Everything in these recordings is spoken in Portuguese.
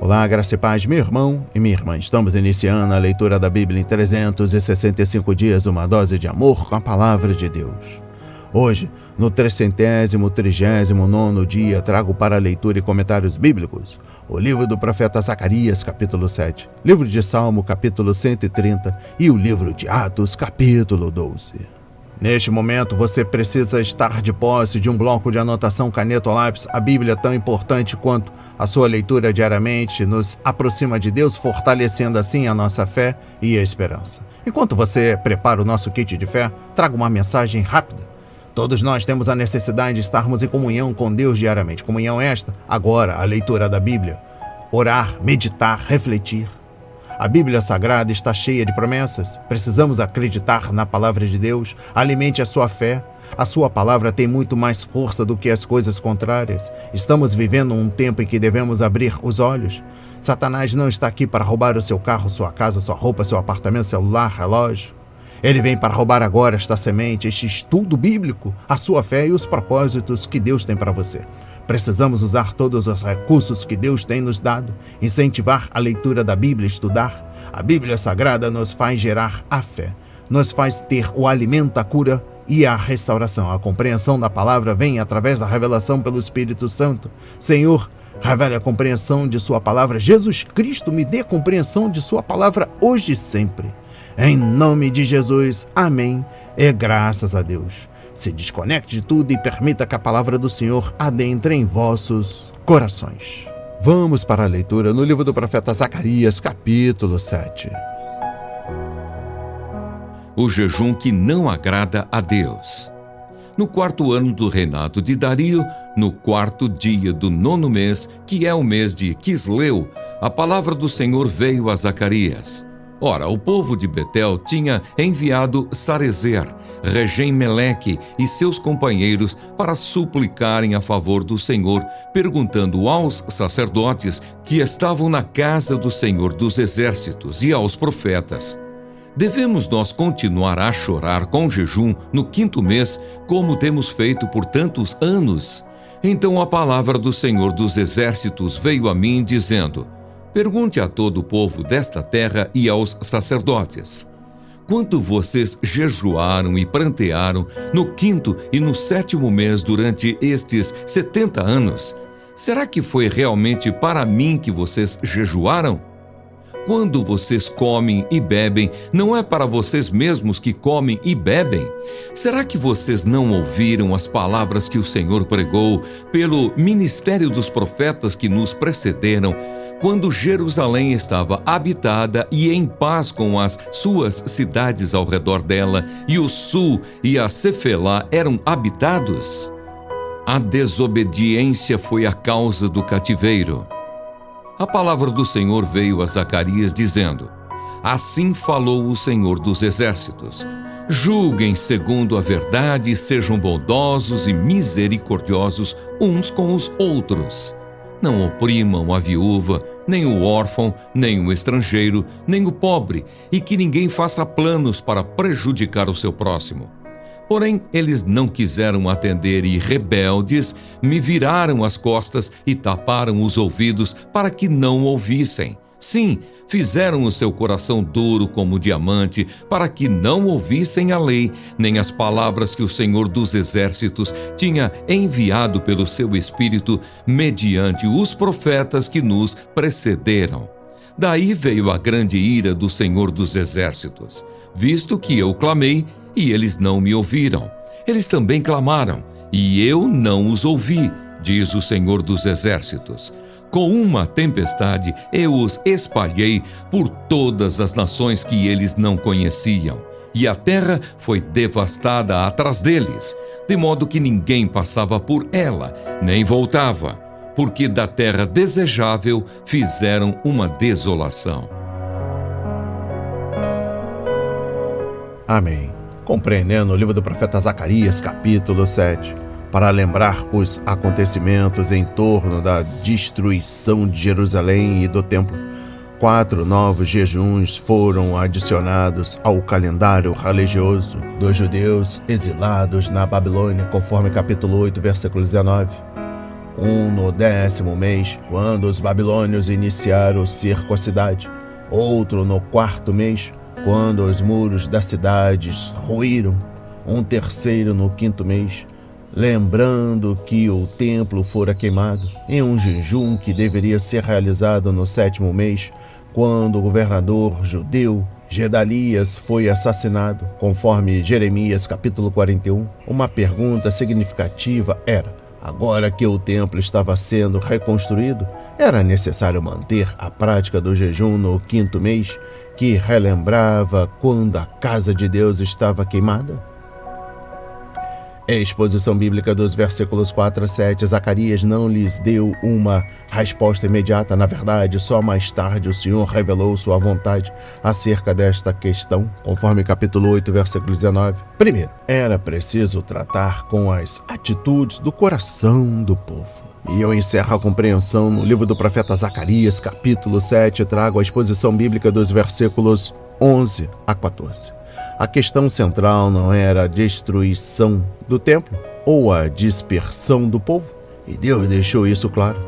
Olá, graça e paz, meu irmão e minha irmã. Estamos iniciando a leitura da Bíblia em 365 dias, uma dose de amor com a palavra de Deus. Hoje, no 339º dia, trago para a leitura e comentários bíblicos o livro do profeta Zacarias, capítulo 7, livro de Salmo, capítulo 130 e o livro de Atos, capítulo 12. Neste momento, você precisa estar de posse de um bloco de anotação, caneta ou lápis. A Bíblia, tão importante quanto a sua leitura diariamente, nos aproxima de Deus, fortalecendo assim a nossa fé e a esperança. Enquanto você prepara o nosso kit de fé, trago uma mensagem rápida. Todos nós temos a necessidade de estarmos em comunhão com Deus diariamente. Comunhão esta, agora, a leitura da Bíblia. Orar, meditar, refletir. A Bíblia Sagrada está cheia de promessas. Precisamos acreditar na palavra de Deus. Alimente a sua fé. A sua palavra tem muito mais força do que as coisas contrárias. Estamos vivendo um tempo em que devemos abrir os olhos. Satanás não está aqui para roubar o seu carro, sua casa, sua roupa, seu apartamento, celular, relógio. Ele vem para roubar agora esta semente, este estudo bíblico, a sua fé e os propósitos que Deus tem para você. Precisamos usar todos os recursos que Deus tem nos dado, incentivar a leitura da Bíblia, estudar. A Bíblia Sagrada nos faz gerar a fé, nos faz ter o alimento, a cura e a restauração. A compreensão da palavra vem através da revelação pelo Espírito Santo. Senhor, revele a compreensão de sua palavra. Jesus Cristo, me dê compreensão de sua palavra hoje e sempre. Em nome de Jesus, amém e graças a Deus. Se desconecte de tudo e permita que a palavra do Senhor adentre em vossos corações. Vamos para a leitura no livro do profeta Zacarias, capítulo 7. O jejum que não agrada a Deus. No 4º ano do reinado de Dario, no 4º dia do 9º mês, que é o mês de Quisleu, a palavra do Senhor veio a Zacarias. Ora, o povo de Betel tinha enviado Sarezer, Regem-Meleque e seus companheiros para suplicarem a favor do Senhor, perguntando aos sacerdotes que estavam na casa do Senhor dos Exércitos e aos profetas: devemos nós continuar a chorar com jejum no 5º mês, como temos feito por tantos anos? Então a palavra do Senhor dos Exércitos veio a mim, dizendo: pergunte a todo o povo desta terra e aos sacerdotes: quanto vocês jejuaram e prantearam no 5º e no 7º mês durante estes 70 anos? Será que foi realmente para mim que vocês jejuaram? Quando vocês comem e bebem, não é para vocês mesmos que comem e bebem? Será que vocês não ouviram as palavras que o Senhor pregou pelo ministério dos profetas que nos precederam, quando Jerusalém estava habitada e em paz com as suas cidades ao redor dela, e o sul e a Cefelá eram habitados? A desobediência foi a causa do cativeiro. A palavra do Senhor veio a Zacarias dizendo: assim falou o Senhor dos Exércitos: julguem segundo a verdade e sejam bondosos e misericordiosos uns com os outros. Não oprimam a viúva, nem o órfão, nem o estrangeiro, nem o pobre, e que ninguém faça planos para prejudicar o seu próximo. Porém, eles não quiseram atender e, rebeldes, me viraram as costas e taparam os ouvidos para que não ouvissem. Sim, fizeram o seu coração duro como diamante para que não ouvissem a lei, nem as palavras que o Senhor dos Exércitos tinha enviado pelo seu Espírito mediante os profetas que nos precederam. Daí veio a grande ira do Senhor dos Exércitos, visto que eu clamei e eles não me ouviram. Eles também clamaram e eu não os ouvi, diz o Senhor dos Exércitos. Com uma tempestade eu os espalhei por todas as nações que eles não conheciam, e a terra foi devastada atrás deles, de modo que ninguém passava por ela, nem voltava, porque da terra desejável fizeram uma desolação. Amém. Compreendendo o livro do profeta Zacarias, capítulo 7. Para lembrar os acontecimentos em torno da destruição de Jerusalém e do templo, 4 novos jejuns foram adicionados ao calendário religioso dos judeus exilados na Babilônia, conforme capítulo 8, versículo 19. um no 10º mês, quando os babilônios iniciaram o cerco à cidade, outro no 4º mês, quando os muros das cidades ruíram, um terceiro no 5º mês, lembrando que o templo fora queimado, em um jejum que deveria ser realizado no 7º mês, quando o governador judeu Gedalias foi assassinado, conforme Jeremias capítulo 41. Uma pergunta significativa era: agora que o templo estava sendo reconstruído, era necessário manter a prática do jejum no 5º mês, que relembrava quando a casa de Deus estava queimada? Exposição bíblica dos versículos 4 a 7. Zacarias não lhes deu uma resposta imediata. Na verdade, só mais tarde o Senhor revelou sua vontade acerca desta questão, conforme capítulo 8, versículo 19. Primeiro, era preciso tratar com as atitudes do coração do povo. E eu encerro a compreensão no livro do profeta Zacarias, capítulo 7, trago a exposição bíblica dos versículos 11 a 14. A questão central não era a destruição do templo ou a dispersão do povo, e Deus deixou isso claro.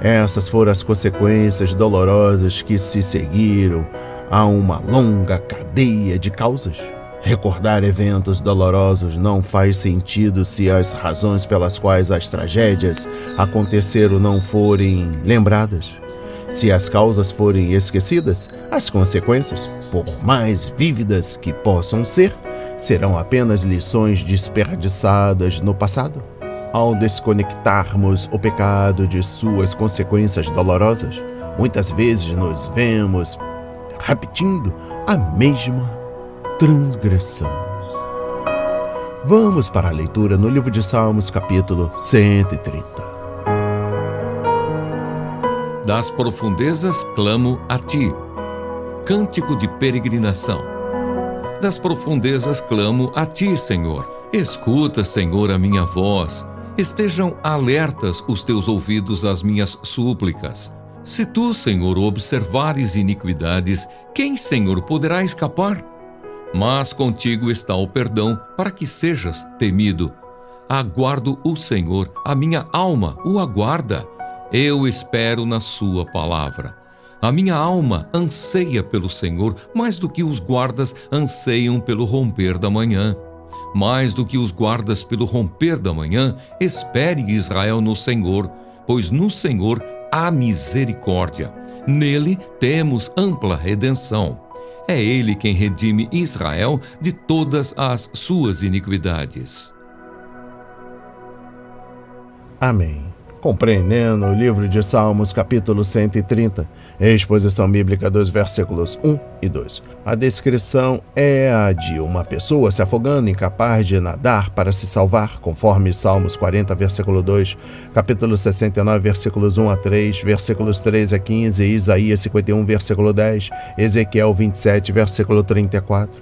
Essas foram as consequências dolorosas que se seguiram a uma longa cadeia de causas. Recordar eventos dolorosos não faz sentido se as razões pelas quais as tragédias aconteceram não forem lembradas. Se as causas forem esquecidas, as consequências, por mais vívidas que possam ser, serão apenas lições desperdiçadas no passado. Ao desconectarmos o pecado de suas consequências dolorosas, muitas vezes nos vemos repetindo a mesma transgressão. Vamos para a leitura no livro de Salmos, capítulo 130. Das profundezas clamo a ti. Cântico de peregrinação. Das profundezas clamo a ti, Senhor. Escuta, Senhor, a minha voz. Estejam alertas os teus ouvidos às minhas súplicas. Se tu, Senhor, observares iniquidades, quem, Senhor, poderá escapar? Mas contigo está o perdão, para que sejas temido. Aguardo o Senhor, a minha alma o aguarda. Eu espero na sua palavra. A minha alma anseia pelo Senhor, mais do que os guardas anseiam pelo romper da manhã. Mais do que os guardas pelo romper da manhã, espere Israel no Senhor, pois no Senhor há misericórdia. Nele temos ampla redenção. É Ele quem redime Israel de todas as suas iniquidades. Amém. Compreendendo o livro de Salmos, capítulo 130, exposição bíblica dos versículos 1 e 2. A descrição é a de uma pessoa se afogando, incapaz de nadar para se salvar, conforme Salmos 40, versículo 2, capítulo 69, versículos 1 a 3, versículos 13 a 15, Isaías 51, versículo 10, Ezequiel 27, versículo 34.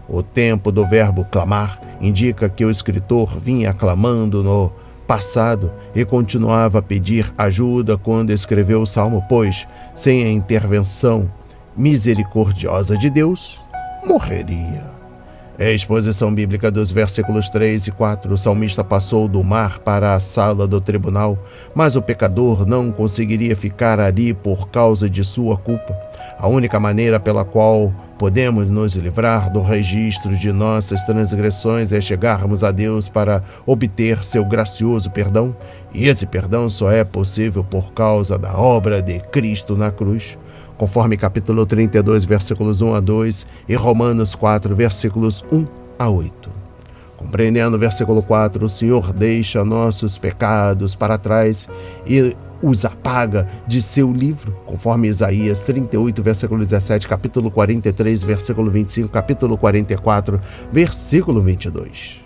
O tempo do verbo clamar indica que o escritor vinha clamando no passado e continuava a pedir ajuda quando escreveu o Salmo, pois, sem a intervenção misericordiosa de Deus, morreria. Exposição bíblica dos versículos 3 e 4. O salmista passou do mar para a sala do tribunal, mas o pecador não conseguiria ficar ali por causa de sua culpa. A única maneira pela qual podemos nos livrar do registro de nossas transgressões é chegarmos a Deus para obter seu gracioso perdão, e esse perdão só é possível por causa da obra de Cristo na cruz, conforme capítulo 32, versículos 1 a 2 e Romanos 4, versículos 1 a 8. Compreendendo o versículo 4, o Senhor deixa nossos pecados para trás e os apaga de seu livro, conforme Isaías 38, versículo 17, capítulo 43, versículo 25, capítulo 44, versículo 22.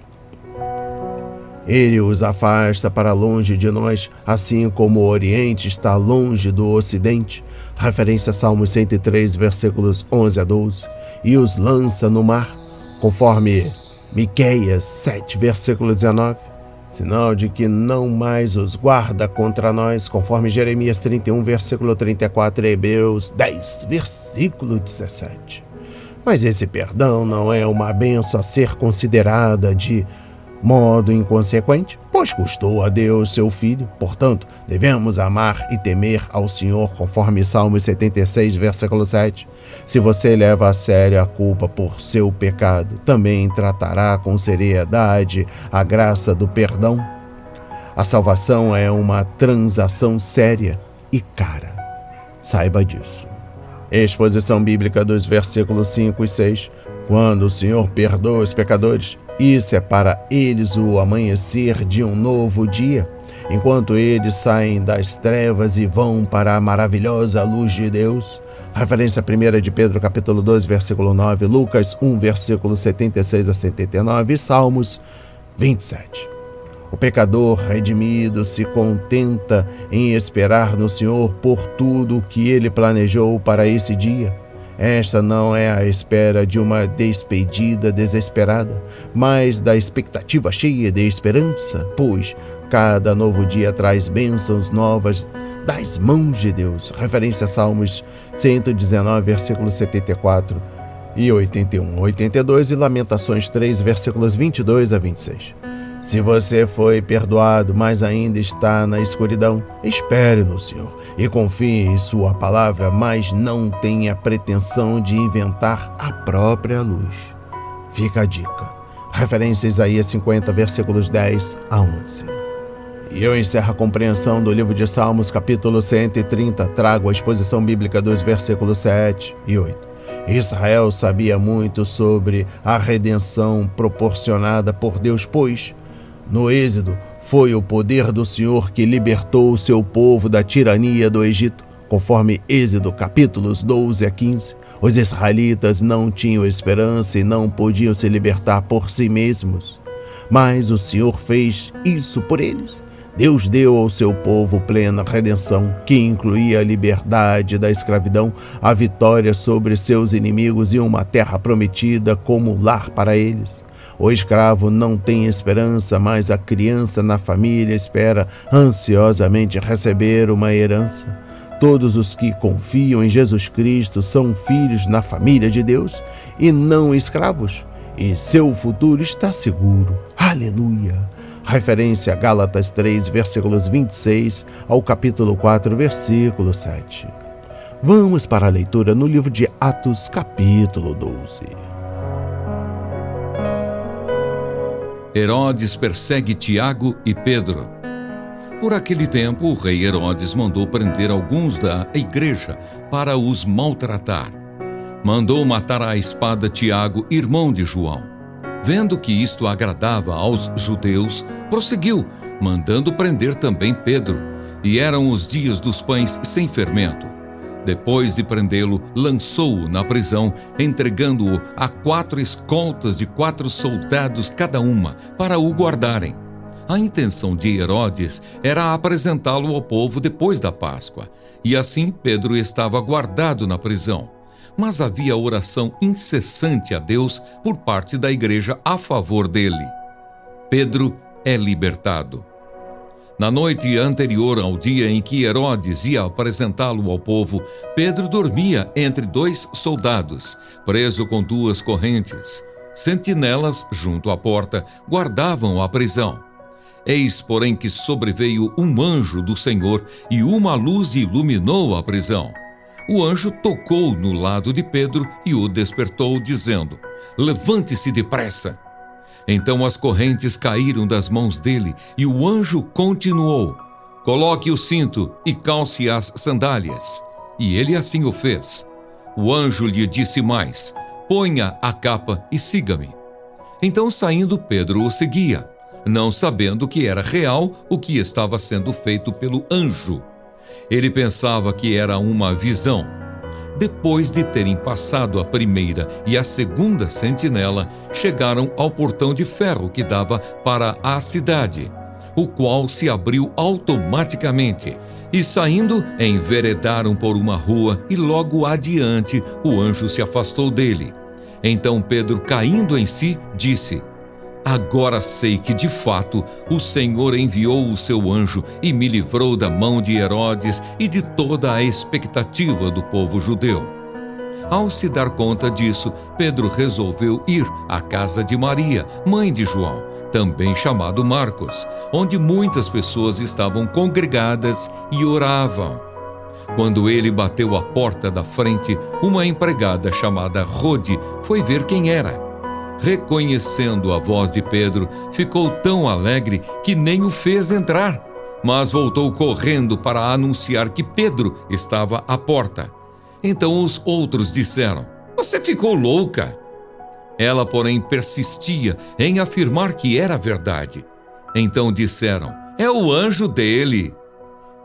Ele os afasta para longe de nós, assim como o Oriente está longe do Ocidente, referência a Salmos 103, versículos 11 a 12, e os lança no mar, conforme Miqueias 7, versículo 19. Sinal de que não mais os guarda contra nós, conforme Jeremias 31, versículo 34 e Hebreus 10, versículo 17. Mas esse perdão não é uma bênção a ser considerada de modo inconsequente, pois custou a Deus seu Filho. Portanto, devemos amar e temer ao Senhor, conforme Salmos 76, versículo 7. Se você leva a sério a culpa por seu pecado, também tratará com seriedade a graça do perdão. A salvação é uma transação séria e cara. Saiba disso. Exposição bíblica dos versículos 5 e 6. Quando o Senhor perdoa os pecadores, isso é para eles o amanhecer de um novo dia, enquanto eles saem das trevas e vão para a maravilhosa luz de Deus. Referência 1 de Pedro, capítulo 2, versículo 9, Lucas 1, versículo 76 a 79 e Salmos 27. O pecador redimido se contenta em esperar no Senhor por tudo o que ele planejou para esse dia. Esta não é a espera de uma despedida desesperada, mas da expectativa cheia de esperança, pois cada novo dia traz bênçãos novas das mãos de Deus. Referência a Salmos 119, versículos 74 e 81, 82 e Lamentações 3, versículos 22 a 26. Se você foi perdoado, mas ainda está na escuridão, espere no Senhor e confie em sua palavra, mas não tenha pretensão de inventar a própria luz. Fica a dica. Referência a Isaías 50, versículos 10 a 11. E eu encerro a compreensão do livro de Salmos, capítulo 130. Trago a exposição bíblica dos versículos 7 e 8. Israel sabia muito sobre a redenção proporcionada por Deus, pois no Êxodo, foi o poder do Senhor que libertou o seu povo da tirania do Egito, conforme Êxodo capítulos 12 a 15. Os israelitas não tinham esperança e não podiam se libertar por si mesmos, mas o Senhor fez isso por eles. Deus deu ao seu povo plena redenção, que incluía a liberdade da escravidão, a vitória sobre seus inimigos e uma terra prometida como lar para eles. O escravo não tem esperança, mas a criança na família espera ansiosamente receber uma herança. Todos os que confiam em Jesus Cristo são filhos na família de Deus e não escravos, e seu futuro está seguro. Aleluia! Referência a Gálatas 3, versículos 26 ao capítulo 4, versículo 7. Vamos para a leitura no livro de Atos, capítulo 12. Herodes persegue Tiago e Pedro. Por aquele tempo, o rei Herodes mandou prender alguns da igreja para os maltratar. Mandou matar à espada Tiago, irmão de João. Vendo que isto agradava aos judeus, prosseguiu, mandando prender também Pedro. E eram os dias dos pães sem fermento. Depois de prendê-lo, lançou-o na prisão, entregando-o a 4 escoltas de 4 soldados cada uma, para o guardarem. A intenção de Herodes era apresentá-lo ao povo depois da Páscoa, e assim Pedro estava guardado na prisão. Mas havia oração incessante a Deus por parte da igreja a favor dele. Pedro é libertado. Na noite anterior ao dia em que Herodes ia apresentá-lo ao povo, Pedro dormia entre 2 soldados, preso com 2 correntes. Sentinelas, junto à porta, guardavam a prisão. Eis, porém, que sobreveio um anjo do Senhor e uma luz iluminou a prisão. O anjo tocou no lado de Pedro e o despertou, dizendo: "Levante-se depressa." Então as correntes caíram das mãos dele e o anjo continuou: "Coloque o cinto e calce as sandálias." E ele assim o fez. O anjo lhe disse mais: "Ponha a capa e siga-me." Então, saindo, Pedro o seguia, não sabendo que era real o que estava sendo feito pelo anjo. Ele pensava que era uma visão. Depois de terem passado a primeira e a segunda sentinela, chegaram ao portão de ferro que dava para a cidade, o qual se abriu automaticamente, e saindo, enveredaram por uma rua e logo adiante o anjo se afastou dele. Então Pedro, caindo em si, disse: "Agora sei que, de fato, o Senhor enviou o seu anjo e me livrou da mão de Herodes e de toda a expectativa do povo judeu." Ao se dar conta disso, Pedro resolveu ir à casa de Maria, mãe de João, também chamado Marcos, onde muitas pessoas estavam congregadas e oravam. Quando ele bateu à porta da frente, uma empregada chamada Rode foi ver quem era. Reconhecendo a voz de Pedro, ficou tão alegre que nem o fez entrar, mas voltou correndo para anunciar que Pedro estava à porta. Então os outros disseram: "Você ficou louca?" Ela, porém, persistia em afirmar que era verdade. Então disseram: "É o anjo dele."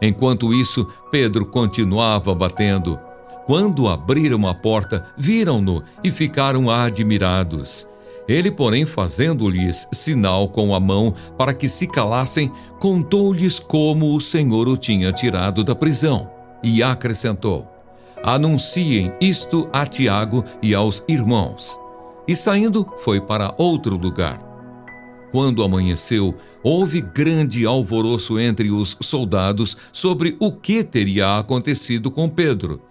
Enquanto isso, Pedro continuava batendo. Quando abriram a porta, viram-no e ficaram admirados. Ele, porém, fazendo-lhes sinal com a mão para que se calassem, contou-lhes como o Senhor o tinha tirado da prisão. E acrescentou: "Anunciem isto a Tiago e aos irmãos." E saindo, foi para outro lugar. Quando amanheceu, houve grande alvoroço entre os soldados sobre o que teria acontecido com Pedro.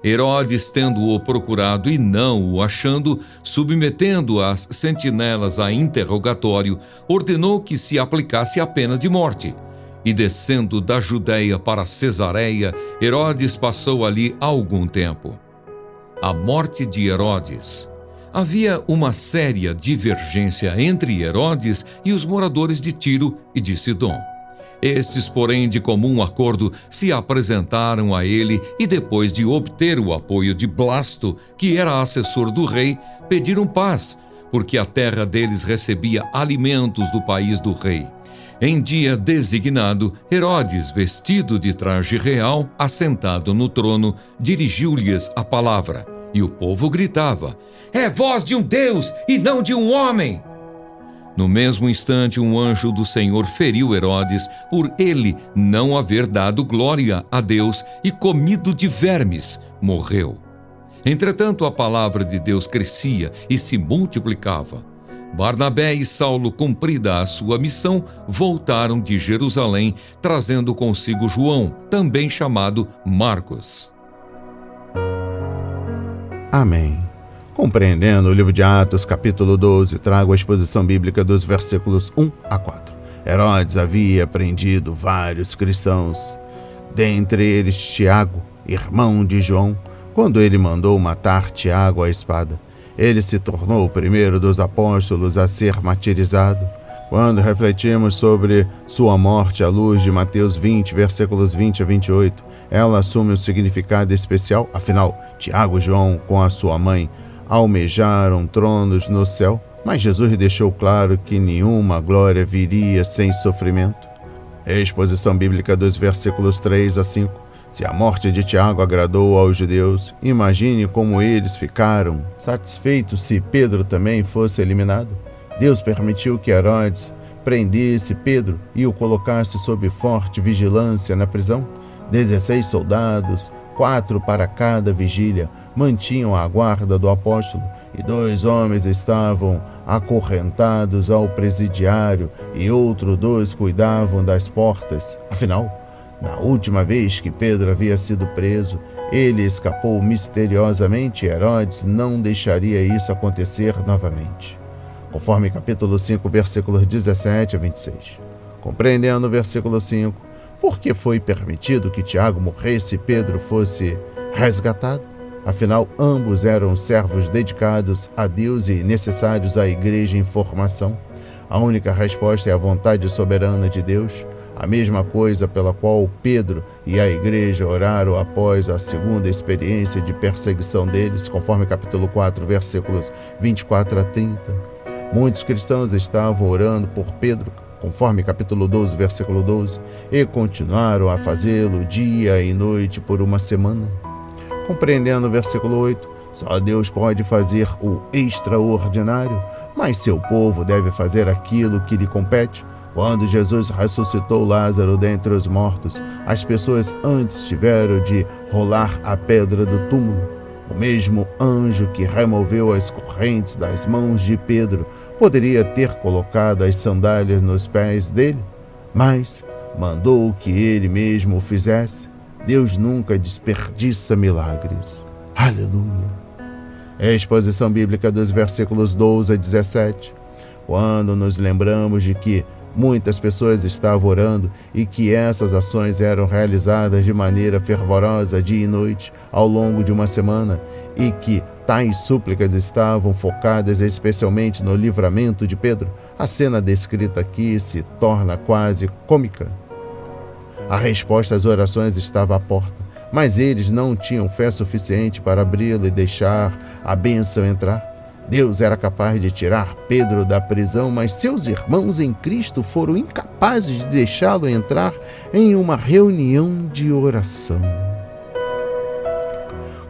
Herodes, tendo-o procurado e não o achando, submetendo as sentinelas a interrogatório, ordenou que se aplicasse a pena de morte. E descendo da Judéia para Cesareia, Herodes passou ali algum tempo. A morte de Herodes. Havia uma séria divergência entre Herodes e os moradores de Tiro e de Sidom. Estes, porém, de comum acordo, se apresentaram a ele e, depois de obter o apoio de Blasto, que era assessor do rei, pediram paz, porque a terra deles recebia alimentos do país do rei. Em dia designado, Herodes, vestido de traje real, assentado no trono, dirigiu-lhes a palavra, e o povo gritava: "É voz de um Deus e não de um homem!" No mesmo instante, um anjo do Senhor feriu Herodes por ele não haver dado glória a Deus e comido de vermes, morreu. Entretanto, a palavra de Deus crescia e se multiplicava. Barnabé e Saulo, cumprida a sua missão, voltaram de Jerusalém, trazendo consigo João, também chamado Marcos. Amém. Compreendendo o livro de Atos, capítulo 12, trago a exposição bíblica dos versículos 1 a 4. Herodes havia prendido vários cristãos, dentre eles Tiago, irmão de João. Quando ele mandou matar Tiago à espada, ele se tornou o primeiro dos apóstolos a ser martirizado. Quando refletimos sobre sua morte à luz de Mateus 20, versículos 20 a 28, ela assume um significado especial. Afinal, Tiago e João, com a sua mãe, almejaram tronos no céu, mas Jesus deixou claro que nenhuma glória viria sem sofrimento. Exposição bíblica dos versículos 3 a 5. Se a morte de Tiago agradou aos judeus, imagine como eles ficaram satisfeitos se Pedro também fosse eliminado. Deus permitiu que Herodes prendesse Pedro e o colocasse sob forte vigilância na prisão. 16 soldados, 4 para cada vigília, mantinham a guarda do apóstolo, e 2 homens estavam acorrentados ao presidiário e outros 2 cuidavam das portas. Afinal, na última vez que Pedro havia sido preso, ele escapou misteriosamente e Herodes não deixaria isso acontecer novamente. Conforme capítulo 5, versículos 17 a 26. Compreendendo o versículo 5, por que foi permitido que Tiago morresse e Pedro fosse resgatado? Afinal, ambos eram servos dedicados a Deus e necessários à igreja em formação. A única resposta é a vontade soberana de Deus, a mesma coisa pela qual Pedro e a igreja oraram após a segunda experiência de perseguição deles, conforme capítulo 4, versículos 24 a 30. Muitos cristãos estavam orando por Pedro, conforme capítulo 12, versículo 12, e continuaram a fazê-lo dia e noite por uma semana. Compreendendo o versículo 8, só Deus pode fazer o extraordinário, mas seu povo deve fazer aquilo que lhe compete. Quando Jesus ressuscitou Lázaro dentre os mortos, as pessoas antes tiveram de rolar a pedra do túmulo. O mesmo anjo que removeu as correntes das mãos de Pedro poderia ter colocado as sandálias nos pés dele, mas mandou que ele mesmo o fizesse. Deus nunca desperdiça milagres. Aleluia! É a exposição bíblica dos versículos 12 a 17. Quando nos lembramos de que muitas pessoas estavam orando e que essas ações eram realizadas de maneira fervorosa dia e noite ao longo de uma semana e que tais súplicas estavam focadas especialmente no livramento de Pedro, a cena descrita aqui se torna quase cômica. A resposta às orações estava à porta, mas eles não tinham fé suficiente para abri-la e deixar a bênção entrar. Deus era capaz de tirar Pedro da prisão, mas seus irmãos em Cristo foram incapazes de deixá-lo entrar em uma reunião de oração.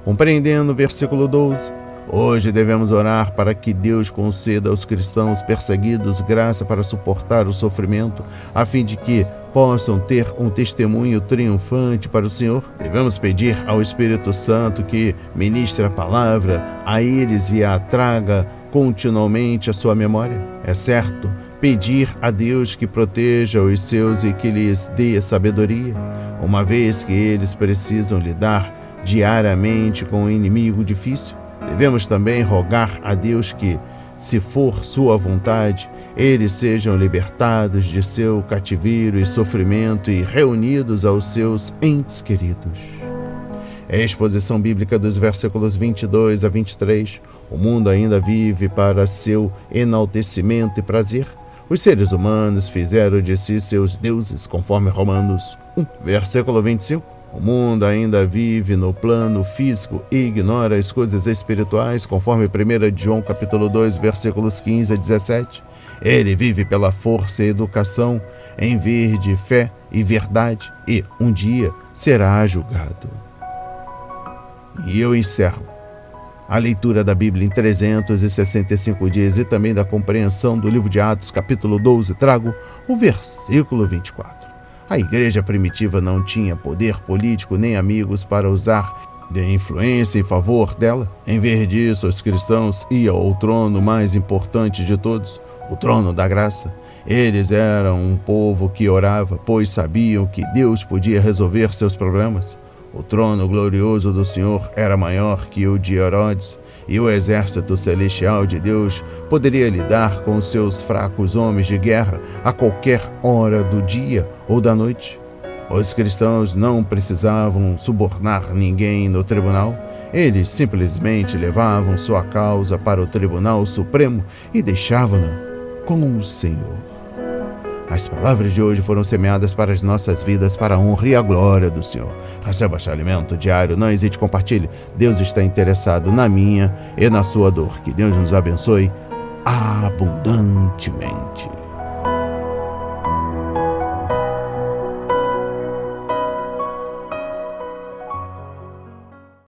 Compreendendo o versículo 12, hoje devemos orar para que Deus conceda aos cristãos perseguidos graça para suportar o sofrimento, a fim de que possam ter um testemunho triunfante para o Senhor. Devemos pedir ao Espírito Santo que ministre a palavra a eles e a traga continuamente à sua memória. É certo, pedir a Deus que proteja os seus e que lhes dê sabedoria, uma vez que eles precisam lidar diariamente com um inimigo difícil. Devemos também rogar a Deus que, se for sua vontade, eles sejam libertados de seu cativeiro e sofrimento e reunidos aos seus entes queridos. É a exposição bíblica dos versículos 22 a 23. O mundo ainda vive para seu enaltecimento e prazer. Os seres humanos fizeram de si seus deuses, conforme Romanos 1, versículo 25. O mundo ainda vive no plano físico e ignora as coisas espirituais, conforme 1 João capítulo 2, versículos 15 a 17. Ele vive pela força e educação, em vez de fé e verdade, e um dia será julgado. E eu encerro a leitura da Bíblia em 365 dias e também da compreensão do livro de Atos, capítulo 12, trago o versículo 24. A igreja primitiva não tinha poder político nem amigos para usar de influência em favor dela. Em vez disso, os cristãos iam ao trono mais importante de todos, o trono da graça. Eles eram um povo que orava, pois sabiam que Deus podia resolver seus problemas. O trono glorioso do Senhor era maior que o de Herodes, e o exército celestial de Deus poderia lidar com seus fracos homens de guerra a qualquer hora do dia ou da noite. Os cristãos não precisavam subornar ninguém no tribunal. Eles simplesmente levavam sua causa para o Tribunal Supremo e deixavam-na com o Senhor. As palavras de hoje foram semeadas para as nossas vidas, para a honra e a glória do Senhor. Receba este alimento diário, não hesite, compartilhe. Deus está interessado na minha e na sua dor. Que Deus nos abençoe abundantemente.